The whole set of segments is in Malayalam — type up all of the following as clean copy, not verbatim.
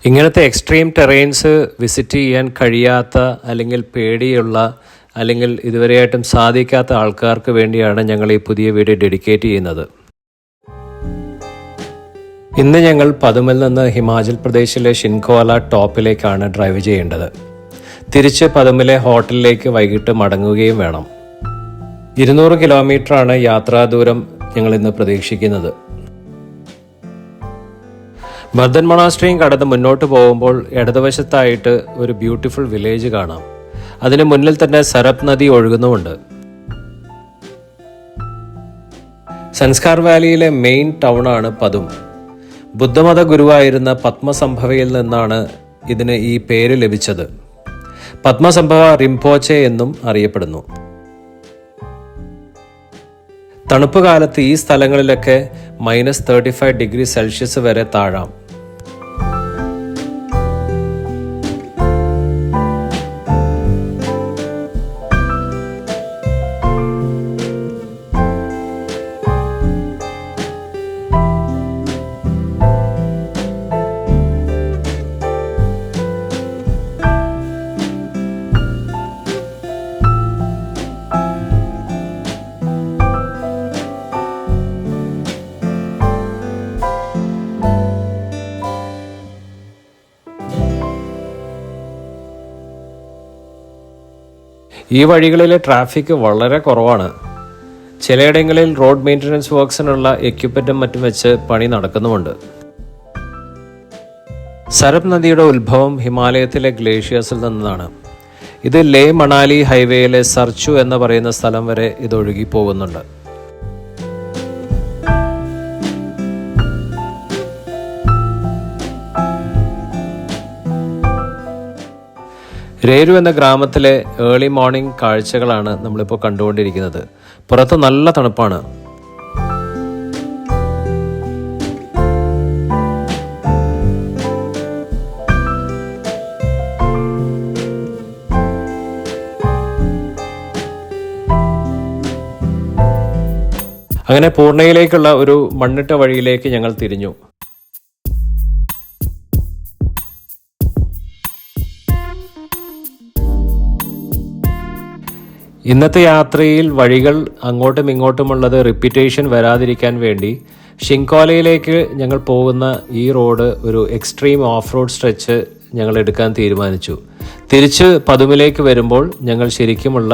ഇങ്ങനത്തെ എക്സ്ട്രീം ടെറൈൻസ് വിസിറ്റ് ചെയ്യാൻ കഴിയാത്ത അല്ലെങ്കിൽ പേടിയുള്ള അല്ലെങ്കിൽ ഇതുവരെയായിട്ടും സാധിക്കാത്ത ആൾക്കാർക്ക് വേണ്ടിയാണ് ഞങ്ങൾ ഈ പുതിയ വീഡിയോ ഡെഡിക്കേറ്റ് ചെയ്യുന്നത്. ഇന്ന് ഞങ്ങൾ പതുമൽ നിന്ന് ഹിമാചൽ പ്രദേശിലെ ഷിൻകോല ടോപ്പിലേക്കാണ് ഡ്രൈവ് ചെയ്യേണ്ടത്. തിരിച്ച് പതുമലെ ഹോട്ടലിലേക്ക് വൈകിട്ട് മടങ്ങുകയും വേണം. 200 കിലോമീറ്ററാണ് യാത്രാദൂരം ഞങ്ങൾ ഇന്ന് പ്രതീക്ഷിക്കുന്നത്. ബർദൻ മൊണാസ്ട്രിയും കടന്ന് മുന്നോട്ട് പോകുമ്പോൾ ഇടതുവശത്തായിട്ട് ഒരു ബ്യൂട്ടിഫുൾ വില്ലേജ് കാണാം. അതിന് മുന്നിൽ തന്നെ സരപ് നദി ഒഴുകുന്നുമുണ്ട്. സൻസ്കാർ വാലിയിലെ മെയിൻ ടൗണാണ് പതും. ബുദ്ധമത ഗുരുവായിരുന്ന പത്മസംഭവയിൽ നിന്നാണ് ഇതിന് ഈ പേര് ലഭിച്ചത്. പത്മസംഭവ റിംപോച്ചെ എന്നും അറിയപ്പെടുന്നു. തണുപ്പ് കാലത്ത് ഈ സ്ഥലങ്ങളിലൊക്കെ -35 °C വരെ താഴാം. ഈ വഴികളിലെ ട്രാഫിക് വളരെ കുറവാണ്. ചിലയിടങ്ങളിൽ റോഡ് മെയിൻ്റനൻസ് വർക്ക്സിനുള്ള എക്യുപ്മെൻറ്റും മറ്റും വെച്ച് പണി നടക്കുന്നുമുണ്ട്. സരപ് നദിയുടെ ഉത്ഭവം ഹിമാലയത്തിലെ ഗ്ലേഷ്യേഴ്സിൽ നിന്നാണ്. ഇത് ലേ മണാലി ഹൈവേയിലെ സർച്ചു എന്ന് പറയുന്ന സ്ഥലം വരെ ഇത് ഒഴുകി പോകുന്നുണ്ട്. രേരു എന്ന ഗ്രാമത്തിലെ ഏർലി മോർണിംഗ് കാഴ്ചകളാണ് നമ്മളിപ്പോൾ കണ്ടുകൊണ്ടിരിക്കുന്നത്. പുറത്ത് നല്ല തണുപ്പാണ്. അങ്ങനെ പൂർണ്ണയിലേക്കുള്ള ഒരു മണ്ണിട്ട വഴിയിലേക്ക് ഞങ്ങൾ തിരിഞ്ഞു. ഇന്നത്തെ യാത്രയിൽ വഴികൾ അങ്ങോട്ടും ഇങ്ങോട്ടുമുള്ളത് റിപ്പീറ്റേഷൻ വരാതിരിക്കാൻ വേണ്ടി ഷിൻകോലയിലേക്ക് ഞങ്ങൾ പോകുന്ന ഈ റോഡ് ഒരു എക്സ്ട്രീം ഓഫ് റോഡ് സ്ട്രെച്ച് ഞങ്ങൾ എടുക്കാൻ തീരുമാനിച്ചു. തിരിച്ച് പതുമിലേക്ക് വരുമ്പോൾ ഞങ്ങൾ ശരിക്കുമുള്ള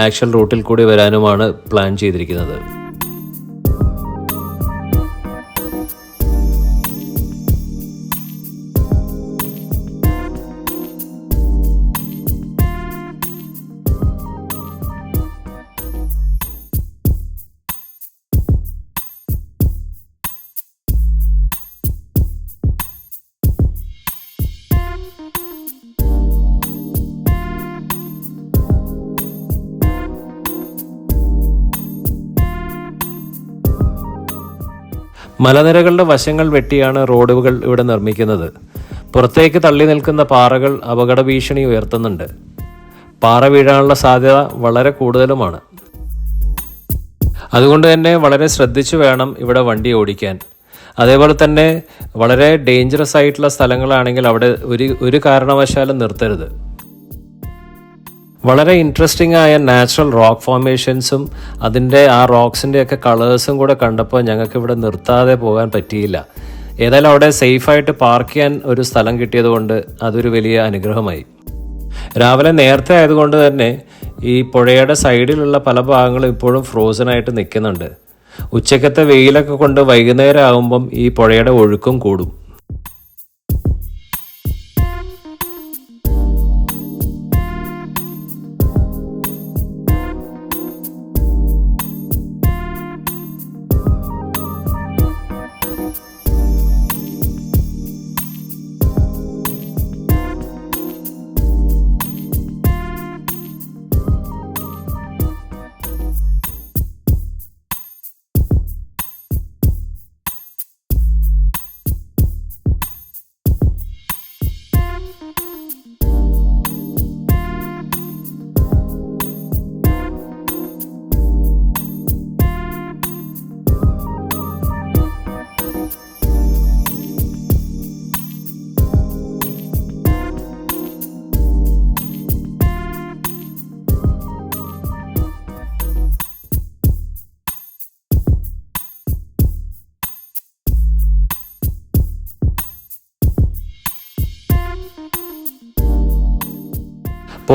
ആക്ച്വൽ റൂട്ടിൽ കൂടി വരാനുമാണ് പ്ലാൻ ചെയ്തിരിക്കുന്നത്. മലനിരകളുടെ വശങ്ങൾ വെട്ടിയാണ് റോഡുകൾ ഇവിടെ നിർമ്മിക്കുന്നത്. പുറത്തേക്ക് തള്ളി നിൽക്കുന്ന പാറകൾ അപകട ഭീഷണി ഉയർത്തുന്നുണ്ട്. പാറ വീഴാനുള്ള സാധ്യത വളരെ കൂടുതലുമാണ്. അതുകൊണ്ട് തന്നെ വളരെ ശ്രദ്ധിച്ചു വേണം ഇവിടെ വണ്ടി ഓടിക്കാൻ. അതേപോലെ തന്നെ വളരെ ഡേഞ്ചറസ് ആയിട്ടുള്ള സ്ഥലങ്ങളാണെങ്കിൽ അവിടെ ഒരു കാരണവശാലും നിർത്തരുത്. വളരെ ഇൻട്രസ്റ്റിംഗ് ആയ നാച്ചുറൽ റോക്ക് ഫോർമേഷൻസും അതിൻ്റെ ആ റോക്സിൻ്റെ ഒക്കെ കളേഴ്സും കൂടെ കണ്ടപ്പോൾ ഞങ്ങൾക്ക് ഇവിടെ നിർത്താതെ പോകാൻ പറ്റിയില്ല. ഏതായാലും അവിടെ സേഫായിട്ട് പാർക്ക് ചെയ്യാൻ ഒരു സ്ഥലം കിട്ടിയതുകൊണ്ട് അതൊരു വലിയ അനുഗ്രഹമായി. രാവിലെ നേരത്തെ ആയതുകൊണ്ട് തന്നെ ഈ പുഴയുടെ സൈഡിലുള്ള പല ഭാഗങ്ങളും ഇപ്പോഴും ഫ്രോസൺ ആയിട്ട് നിൽക്കുന്നുണ്ട്. ഉച്ചക്കത്തെ വെയിലൊക്കെ കൊണ്ട് വൈകുന്നേരം ആകുമ്പം ഈ പുഴയുടെ ഒഴുക്കും കൂടും.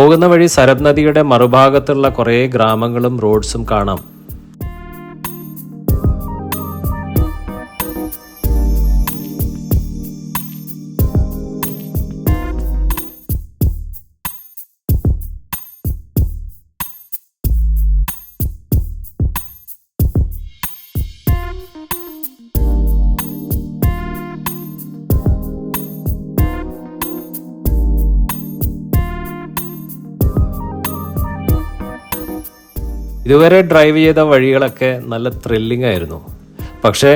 പോകുന്ന വഴി സരബ് നദിയുടെ മറുഭാഗത്തുള്ള കുറേ ഗ്രാമങ്ങളും റോഡ്സും കാണാം. ഇതുവരെ ഡ്രൈവ് ചെയ്ത വഴികളൊക്കെ നല്ല ത്രില്ലിംഗ് ആയിരുന്നു. പക്ഷേ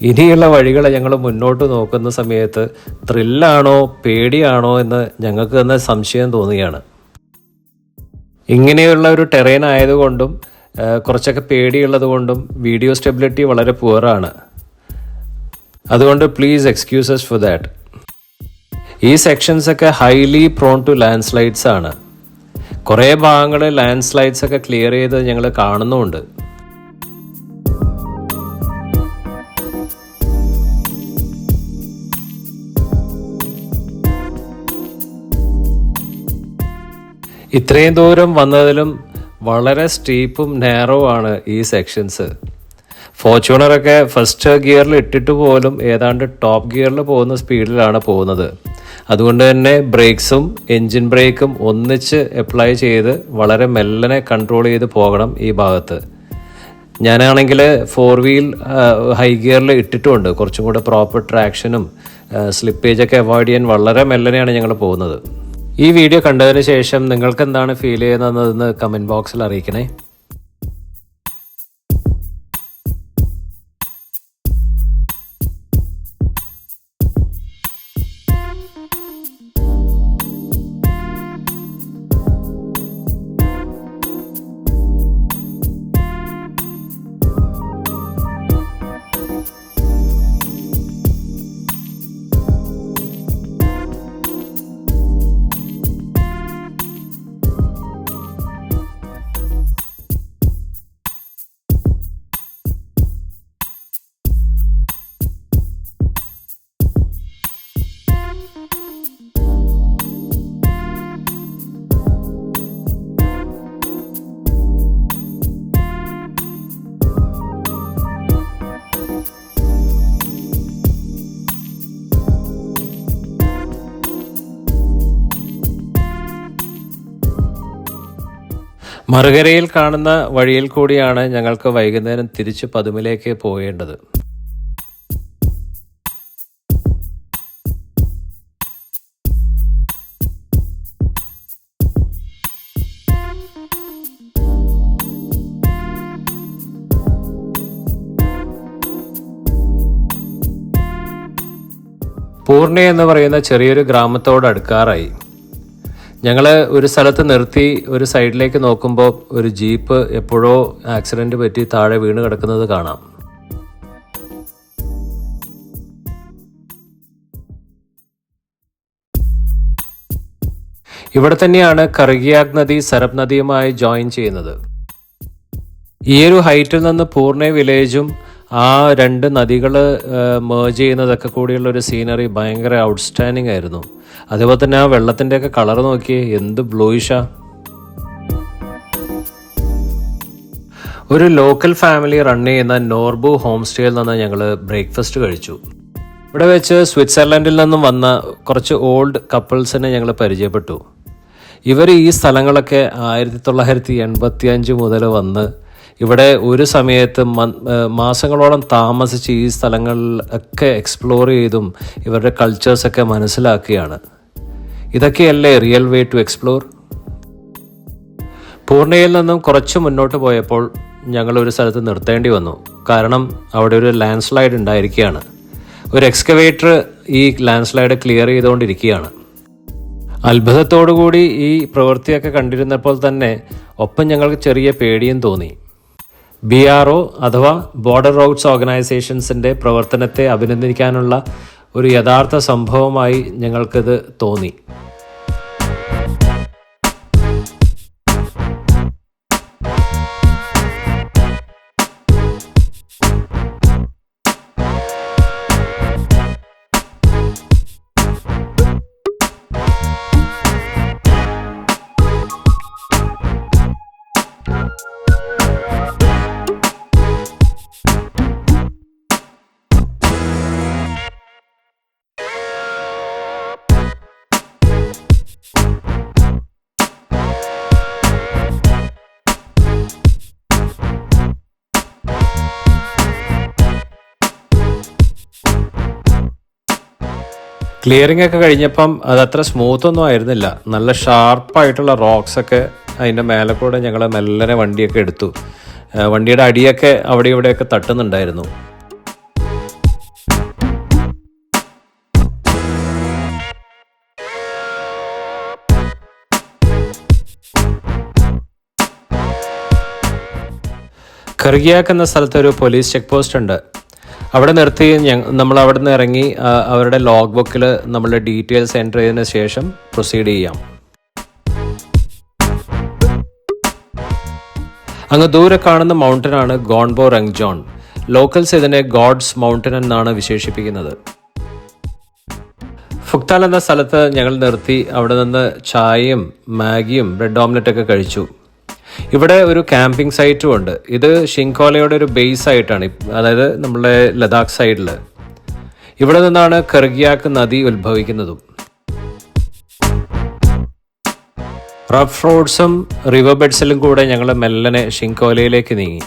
ഇനിയുള്ള വഴികൾ ഞങ്ങൾ മുന്നോട്ട് നോക്കുന്ന സമയത്ത് ത്രില്ലാണോ പേടിയാണോ എന്ന് ഞങ്ങൾക്ക് തന്നെ സംശയം തോന്നുകയാണ്. ഇങ്ങനെയുള്ള ഒരു ടെറൈൻ ആയതുകൊണ്ടും കുറച്ചൊക്കെ പേടിയുള്ളത് കൊണ്ടും വീഡിയോ സ്റ്റെബിലിറ്റി വളരെ പുവറാണ്. അതുകൊണ്ട് പ്ലീസ് എക്സ്ക്യൂസസ് ഫോർ ദാറ്റ്. ഈ സെക്ഷൻസൊക്കെ highly prone to landslides ആണ്. കുറേ ഭാഗങ്ങൾ ലാൻഡ് സ്ലൈഡ്സ് ഒക്കെ ക്ലിയർ ചെയ്ത് ഞങ്ങൾ കാണുന്നുമുണ്ട്. ഇത്രയും ദൂരം വന്നതിലും വളരെ സ്റ്റീപ്പും നാരോ ആണ് ഈ സെക്ഷൻസ്. ഫോർച്യൂണറൊക്കെ ഫസ്റ്റ് ഗിയറിൽ ഇട്ടിട്ട് പോലും ഏതാണ്ട് ടോപ്പ് ഗിയറിൽ പോകുന്ന സ്പീഡിലാണ് പോകുന്നത്. അതുകൊണ്ട് തന്നെ ബ്രേക്സും എൻജിൻ ബ്രേക്കും ഒന്നിച്ച് അപ്ലൈ ചെയ്ത് വളരെ മെല്ലനെ കൺട്രോൾ ചെയ്ത് പോകണം ഈ ഭാഗത്ത്. ഞാനാണെങ്കിൽ 4 വീൽ ഹൈ ഗിയറിൽ ഇട്ടിട്ടുമുണ്ട്. കുറച്ചും കൂടെ പ്രോപ്പർ ട്രാക്ഷനും സ്ലിപ്പേജൊക്കെ അവോയ്ഡ് ചെയ്യാൻ വളരെ മെല്ലനെയാണ് ഞങ്ങൾ പോകുന്നത്. ഈ വീഡിയോ കണ്ടതിന് ശേഷം നിങ്ങൾക്ക് എന്താണ് ഫീൽ ചെയ്യുന്നതെന്ന് കമൻറ്റ് ബോക്സിൽ അറിയിക്കണേ. മറുകരയിൽ കാണുന്ന വഴിയിൽ കൂടിയാണ് ഞങ്ങൾക്ക് വൈകുന്നേരം തിരിച്ച് പതുമിലേക്ക് പോകേണ്ടത്. പൂർണ്ണ എന്ന് പറയുന്ന ചെറിയൊരു ഗ്രാമത്തോട് അടുക്കാറായി. ഞങ്ങൾ ഒരു സ്ഥലത്ത് നിർത്തി ഒരു സൈഡിലേക്ക് നോക്കുമ്പോൾ ഒരു ജീപ്പ് എപ്പോഴോ ആക്സിഡൻറ്റ് പറ്റി താഴെ വീണ് കിടക്കുന്നത് കാണാം. ഇവിടെ തന്നെയാണ് കർഗിയാക് നദി സരബ് നദിയുമായി ജോയിൻ ചെയ്യുന്നത്. ഈ ഒരു ഹൈറ്റിൽ നിന്ന് പൂർണ്ണ വില്ലേജും ആ 2 നദികൾ മേർജ് ചെയ്യുന്നതൊക്കെ കൂടിയുള്ള ഒരു സീനറി ഭയങ്കര ഔട്ട്സ്റ്റാൻഡിങ് ആയിരുന്നു. അതേപോലെ തന്നെ ആ വെള്ളത്തിൻ്റെയൊക്കെ കളർ നോക്കിയേ, എന്ത് ബ്ലൂയിഷാ. ഒരു ലോക്കൽ ഫാമിലി റൺ ചെയ്യുന്ന നോർബു ഹോം സ്റ്റേയിൽ നിന്ന് ഞങ്ങൾ ബ്രേക്ക്ഫാസ്റ്റ് കഴിച്ചു. ഇവിടെ വെച്ച് സ്വിറ്റ്സർലൻഡിൽ നിന്നും വന്ന കുറച്ച് ഓൾഡ് കപ്പിൾസിനെ ഞങ്ങൾ പരിചയപ്പെട്ടു. ഇവർ ഈ സ്ഥലങ്ങളൊക്കെ 1985 മുതൽ വന്ന് ഇവിടെ ഒരു സമയത്ത് മാസങ്ങളോളം താമസിച്ച് ഈ സ്ഥലങ്ങളിലൊക്കെ എക്സ്പ്ലോർ ചെയ്തും ഇവരുടെ കൾച്ചേഴ്സൊക്കെ മനസ്സിലാക്കുകയാണ്. ഇതൊക്കെയല്ലേ റിയൽ വേ ടു എക്സ്പ്ലോർ. പൂർണ്ണയിൽ നിന്നും കുറച്ച് മുന്നോട്ട് പോയപ്പോൾ ഞങ്ങൾ ഒരു സ്ഥലത്ത് നിർത്തേണ്ടി വന്നു. കാരണം അവിടെ ഒരു ലാൻഡ് സ്ലൈഡ് ഉണ്ടായിരിക്കുകയാണ്. ഒരു എക്സ്കവേറ്റർ ഈ ലാൻഡ് സ്ലൈഡ് ക്ലിയർ ചെയ്തുകൊണ്ടിരിക്കുകയാണ്. അത്ഭുതത്തോടുകൂടി ഈ പ്രവൃത്തിയൊക്കെ കണ്ടിരുന്നപ്പോൾ തന്നെ ഒപ്പം ഞങ്ങൾക്ക് ചെറിയ പേടിയും തോന്നി. BRO അഥവാ ബോർഡർ റോഡ്സ് ഓർഗനൈസേഷൻസിൻ്റെ പ്രവർത്തനത്തെ അഭിനന്ദിക്കാനുള്ള ഒരു യഥാർത്ഥ സംഭവമായി ഞങ്ങൾക്കിത് തോന്നി. ക്ലിയറിംഗ് ഒക്കെ കഴിഞ്ഞപ്പം അതത്ര സ്മൂത്തൊന്നും ആയിരുന്നില്ല. നല്ല ഷാർപ്പായിട്ടുള്ള റോക്സൊക്കെ അതിൻ്റെ മേലെ കൂടെ ഞങ്ങൾ മെല്ലനെ വണ്ടിയൊക്കെ എടുത്തു. വണ്ടിയുടെ അടിയൊക്കെ അവിടെ ഇവിടെയൊക്കെ തട്ടുന്നുണ്ടായിരുന്നു. ഖർഗിയാക്ക് എന്ന സ്ഥലത്ത് ഒരു പോലീസ് ചെക്ക് പോസ്റ്റ് ഉണ്ട്. അവിടെ നിർത്തി നമ്മൾ അവിടെ നിന്ന് ഇറങ്ങി അവരുടെ ലോഗ് ബുക്കിൽ നമ്മളുടെ ഡീറ്റെയിൽസ് എൻ്റർ ചെയ്തതിന് ശേഷം പ്രൊസീഡ് ചെയ്യാം. അങ്ങ് ദൂരെ കാണുന്ന മൗണ്ടനാണ് ഗോൺബോ റങ്ജോൺ. ലോക്കൽസ് ഇതിനെ ഗോഡ്സ് മൗണ്ടൻ എന്നാണ് വിശേഷിപ്പിക്കുന്നത്. ഫുക്താൽ എന്ന സ്ഥലത്ത് ഞങ്ങൾ നിർത്തി അവിടെ നിന്ന് ചായയും മാഗിയും ബ്രെഡ് ഓംലെറ്റൊക്കെ കഴിച്ചു. ഇവിടെ ഒരു ക്യാമ്പിംഗ് സൈറ്റും ഉണ്ട്. ഇത് ഷിങ്കോലയുടെ ഒരു ബേസ് ആയിട്ടാണ്, അതായത് നമ്മുടെ ലഡാക്ക് സൈഡിൽ. ഇവിടെ നിന്നാണ് ഖർഗിയാക്ക് നദി ഉത്ഭവിക്കുന്നതും. റഫ് റോഡ്സും റിവർ ബെഡ്സിലും കൂടെ ഞങ്ങൾ മെല്ലനെ ഷിങ്കോലയിലേക്ക് നീങ്ങി.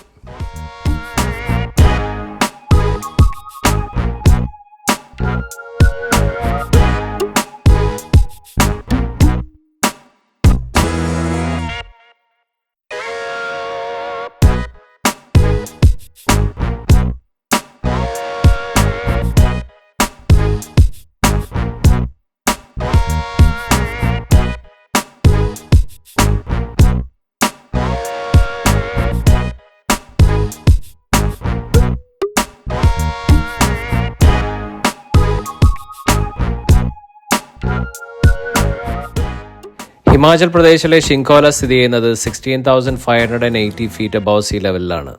ഹിമാചൽ പ്രദേശിലെ ഷിങ്കോല സ്ഥിതി ചെയ്യുന്നത് 16,580 ഫീറ്റ് അബവ് സീ ലെവലിലാണ്.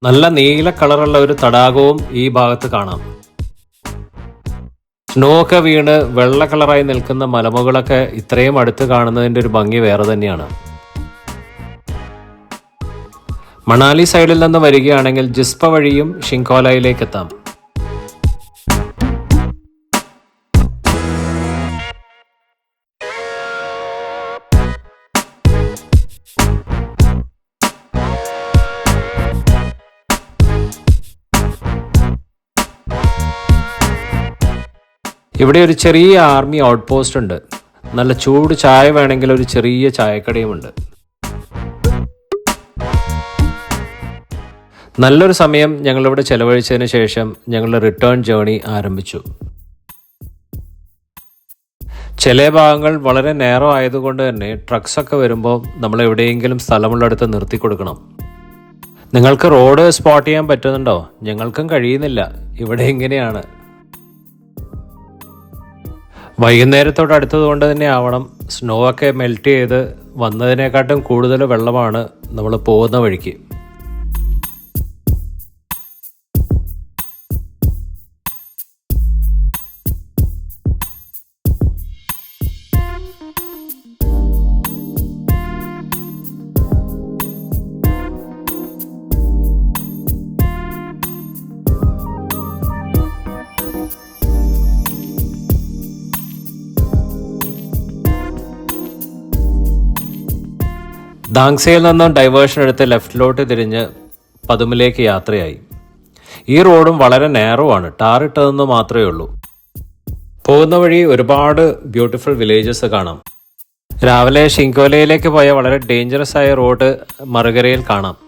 നല്ല നീല കളറുള്ള ഒരു തടാകവും ഈ ഭാഗത്ത് കാണാം. സ്നോ ഒക്കെ വീണ് വെള്ള കളറായി നിൽക്കുന്ന മലമുകളൊക്കെ ഇത്രയും അടുത്ത് കാണുന്നതിൻ്റെ ഒരു ഭംഗി വേറെ തന്നെയാണ്. മണാലി സൈഡിൽ നിന്ന് വരികയാണെങ്കിൽ ജിസ്പ വഴിയും ഷിങ്കോലയിലേക്ക് എത്താം. ഇവിടെ ഒരു ചെറിയ ആർമി ഔട്ട് പോസ്റ്റ് ഉണ്ട്. നല്ല ചൂട് ചായ വേണമെങ്കിൽ ഒരു ചെറിയ ചായക്കടയുമുണ്ട്. നല്ലൊരു സമയം ഞങ്ങളിവിടെ ചെലവഴിച്ചതിന് ശേഷം ഞങ്ങളുടെ റിട്ടേൺ ജേണി ആരംഭിച്ചു. ചില ഭാഗങ്ങൾ വളരെ നേരോ ആയതുകൊണ്ട് തന്നെ ട്രക്സൊക്കെ വരുമ്പോൾ നമ്മൾ എവിടെയെങ്കിലും സ്ഥലമുള്ളിടത്ത് നിർത്തി കൊടുക്കണം. നിങ്ങൾക്ക് റോഡ് സ്പോട്ട് ചെയ്യാൻ പറ്റുന്നുണ്ടോ? ഞങ്ങൾക്കും കഴിയുന്നില്ല. ഇവിടെ ഇങ്ങനെയാണ്. വൈകുന്നേരത്തോട് അടുത്തതുകൊണ്ട് തന്നെ ആവണം സ്നോ ഒക്കെ മെൽറ്റ് ചെയ്ത് വന്നതിനെക്കാട്ടും കൂടുതൽ വെള്ളമാണ് നമ്മൾ പോകുന്ന വഴിക്ക്. ദാങ്സയിൽ നിന്നും ഡൈവേർഷൻ എടുത്ത് ലെഫ്റ്റിലോട്ട് തിരിഞ്ഞ് പതുമിലേക്ക് യാത്രയായി. ഈ റോഡും വളരെ നേരോ ആണ്, ടാറിട്ടതെന്ന് മാത്രമേ ഉള്ളൂ. പോകുന്ന വഴി ഒരുപാട് ബ്യൂട്ടിഫുൾ വില്ലേജസ് കാണാം. രാവിലെ ഷിങ്കോലയിലേക്ക് പോയ വളരെ ഡേഞ്ചറസ് ആയ റോഡ് മറുകരയിൽ കാണാം.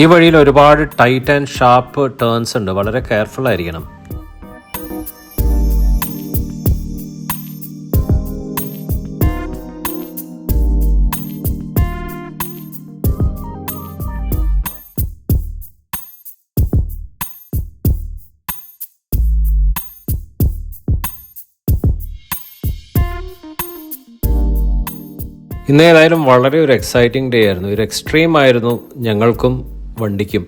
ഈ വഴിയിൽ ഒരുപാട് ടൈറ്റ് ആൻഡ് ഷാർപ്പ് ടേൺസ് ഉണ്ട്. വളരെ കെയർഫുൾ ആയിരിക്കണം. ഇന്ന് ഏതായാലും വളരെ ഒരു എക്സൈറ്റിംഗ് ഡേ ആയിരുന്നു. ഒരു എക്സ്ട്രീം ആയിരുന്നു ഞങ്ങൾക്കും വണ്ടിക്കും.